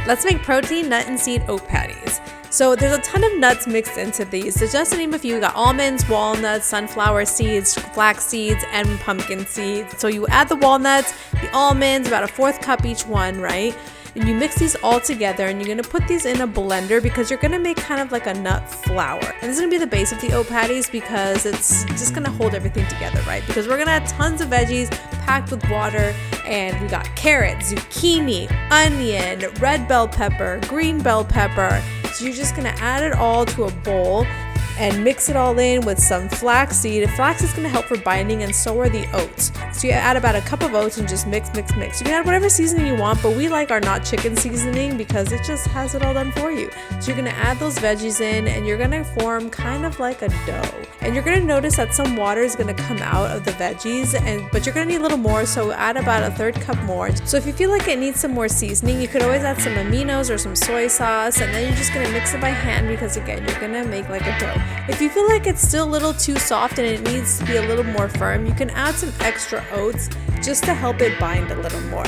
Let's make protein, nut, and seed oat patties. So there's a ton of nuts mixed into these. So just to name a few, you got almonds, walnuts, sunflower seeds, flax seeds, and pumpkin seeds. So you add the walnuts, the almonds, about a 1/4 cup each one, right? And you mix these all together, and you're gonna put these in a blender because you're gonna make kind of like a nut flour. And this is gonna be the base of the oat patties because it's just gonna hold everything together, right? Because we're gonna add tons of veggies packed with water, and we got carrots, zucchini, onion, red bell pepper, green bell pepper. So you're just gonna add it all to a bowl and mix it all in with some flax seed. Flax is going to help for binding, and so are the oats. So you add about a cup of oats and just mix. You can add whatever seasoning you want, but we like our not chicken seasoning because it just has it all done for you. So you're going to add those veggies in, and you're going to form kind of like a dough. And you're going to notice that some water is going to come out of the veggies, but you're going to need a little more, so add about a 1/3 cup more. So if you feel like it needs some more seasoning, you could always add some aminos or some soy sauce, and then you're just going to mix it by hand because, again, you're going to make like a dough. If you feel like it's still a little too soft and it needs to be a little more firm, you can add some extra oats just to help it bind a little more.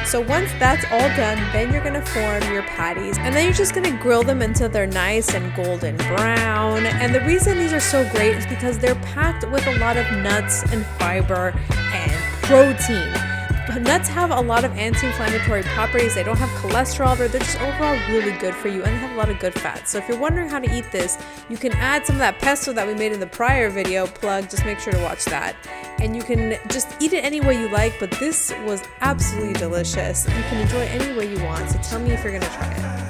So once that's all done, then you're going to form your patties, and then you're just going to grill them until they're nice and golden brown. And the reason these are so great is because they're packed with a lot of nuts and fiber and protein. Nuts have a lot of anti-inflammatory properties. They don't have cholesterol, they're just overall really good for you, and they have a lot of good fats. So if you're wondering how to eat this, you can add some of that pesto that we made in the prior video, plug, just make sure to watch that. And you can just eat it any way you like, but this was absolutely delicious. You can enjoy it any way you want, so tell me if you're gonna try it.